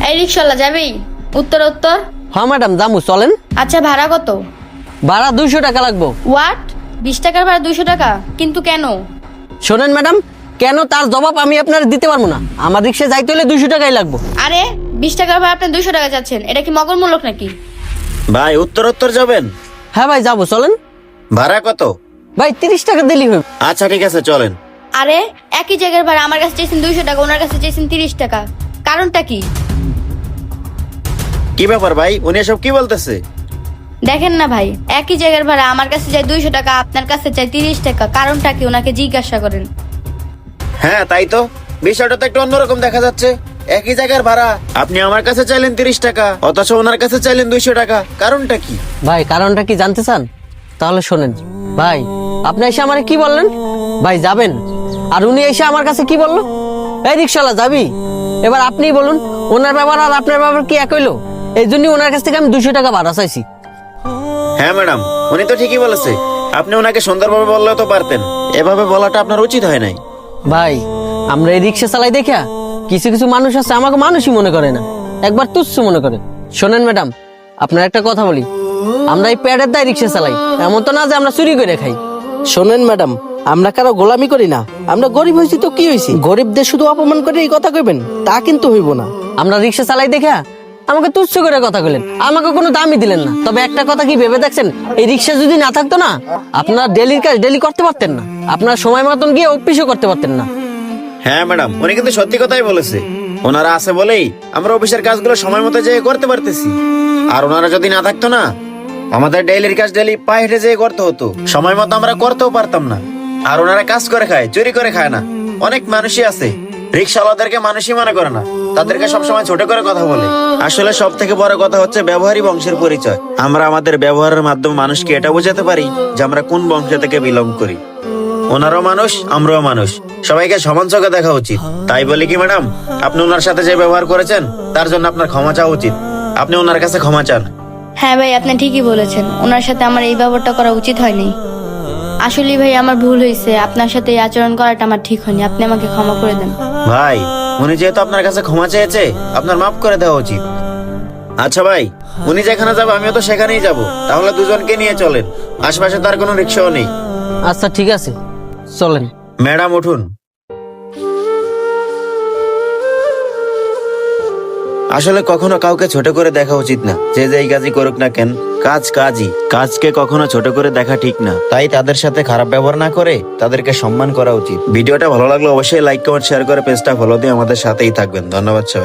এই রিক্সাওয়ালা যাবি? উত্তর উত্তর। হ্যাঁ ম্যাডাম জামু, চলেন। আচ্ছা, ভাড়া কত? ভাড়া 200 টাকা লাগবো। হোয়াট? 20 টাকার ভাড়া 200 টাকা? কিন্তু কেন? শোনেন ম্যাডাম, কেন তার জবাব আমি আপনার দিতে পারবো না। আমার রিক্সায় যাইতে হলে 200 টাকাই লাগবো। আরে 20 টাকার ভাড়া আপনি 200 টাকা চাচ্ছেন, এটা কি মগরমূলক নাকি? ভাই উত্তর উত্তর যাবেন? হ্যাঁ ভাই যাবো, চলেন। ভাড়া কত? ভাই 30 টাকা দিলেই হবে। আচ্ছা ঠিক আছে চলেন। আরে একই জায়গার ভাড়া আমার কাছে চাইছেন 200 টাকা, ওনার কাছে চাইছেন 30 টাকা, কারণটা কি? কি ব্যাপার ভাই, উনি এসব কি বলতেছে? দেখেন না ভাই, একই জায়গার ভাড়া আমার কাছে চাই 200 টাকা, আপনার কাছে চাই 30 টাকা, কারণটা কি ওনাকে জিজ্ঞাসা করেন। হ্যাঁ তাই তো, বিষয়টা তো একটু অন্যরকম দেখা যাচ্ছে। একই জায়গার ভাড়া, আপনি আমার কাছে চাইলেন 30 টাকা, অথচ ওনার কাছে চাইলেন 200 টাকা, কারণটা কি? ভাই কারণটা কি জানতে চান? তাহলে শোনেন। ভাই আপনি এসে আমারে কি বললেন? ভাই যাবেন, আর উনি এসে আমার কাছে কি বললো? এই রিক্সাওয়ালা যাবি? এবার আপনিই বলুন, ওনার ব্যাপার আর আপনার ব্যাপার কি এক হইলো? এই জন্যই ওনার কাছ থেকে আমি 200 টাকা ভাড়া চাইছি। হ্যাঁ ম্যাডাম, উনি তো ঠিকই বলেছে। আপনি ওনাকে সুন্দরভাবে বললেও তো পারতেন, এভাবে বলাটা আপনার উচিত হয় নাই। ভাই আমরা এই রিক্সা চালাই দেখা কিছু কিছু মানুষ আছে আমাকে মানুষই মনে করে না, একবার তুচ্ছ মনে করে। শোনেন ম্যাডাম, আপনার একটা কথা বলি, আমরা এই প্যাডের দায় রিক্সা চালাই, এমন তো না যে আমরা চুরি করে খাই। শোনেন ম্যাডাম, আমরা কারো গোলামি করি না। আমরা গরিব হয়েছি তো কি হয়েছি, গরিবদের শুধু অপমান করে এই কথা কইবেন তা কিন্তু হইব না। আমরা রিক্সা চালাই দেখা আমাকে তুচ্ছ করে কথা বললেন, আমাকে কোনো দামই দিলেন না। তবে একটা কথা কি ভেবে দেখছেন, এই রিক্সা যদি না থাকতো না, আপনার ডেলির কাজ ডেলি করতে পারতেন না, আপনার সময় মতন গিয়ে অফিসও করতে পারতেন না। হ্যাঁ ম্যাডাম, উনি কিন্তু সত্যি কথাই বলেছে। ওনারা আছে বলেই আমরা অফিসের কাজগুলো সময় মতো যেয়ে করতে পারতেছি। আর ওনারা যদি না থাকতো না, আমাদের ডেইলির কাজ ডেইলি পায়ে হেঁটে যেয়ে করতে হতো, সময় মতো আমরা করতেও পারতাম না। আর ওনারা কাজ করে খায়, চুরি করে খায় না। অনেক মানুষই আছে রিক্সাওয়ালাদেরকে মানুষই মনে করে না, তাদেরকে সবসময় ছোট করে কথা বলে। আসলে সব থেকে বড় কথা হচ্ছে ব্যবহারই বংশের পরিচয়। আমরা আমাদের ব্যবহারের মাধ্যমে মানুষকে এটা বোঝাতে পারি যে আমরা কোন বংশ থেকে বিলং করি। ওনারও মানুষ, আমরাও মানুষ, সবাইকে সমান চোখে দেখা উচিত। তাই বলি কি ম্যাডাম, আপনি ওনার সাথে যে ব্যবহার করেছেন তার জন্য আপনার ক্ষমা চাওয়া উচিত। আপনি ওনার কাছে ক্ষমা চান। হ্যাঁ ভাই, আপনি ঠিকই বলেছেন, ওনার সাথে আমার এই ব্যবহারটা করা উচিত হয়নি। আসলে ভাই আমার ভুল হয়েছে, আপনার সাথে এই আচরণ করাটা আমার ঠিক হয়নি, আপনি আমাকে ক্ষমা করে দেন। ভাই উনি যেহেতু আপনার কাছে ক্ষমা চেয়েছে, আপনার মাফ করে দেওয়া উচিত। আচ্ছা ভাই, উনি যেখানে যাবে আমিও তো সেখানেই যাব, তাহলে দুজনকে নিয়ে চলেন। আশেপাশে তার কোনো রিক্সাও নেই। আচ্ছা ঠিক আছে, চলেন। ম্যাডাম উঠুন। আসলে কখনো কাউকে ছোট করে দেখা উচিত না, যে যেই কাজই করুক না কেন, কাজ কাজই। কাজকে কখনো ছোট করে দেখা ঠিক না। তাই তাদের সাথে খারাপ ব্যবহার না করে তাদেরকে সম্মান করা উচিত। ভিডিওটা ভালো লাগলে অবশ্যই লাইক কমেন্ট শেয়ার করে পেজটা ফলো দিয়ে আমাদের সাথেই থাকবেন। ধন্যবাদ সবাই।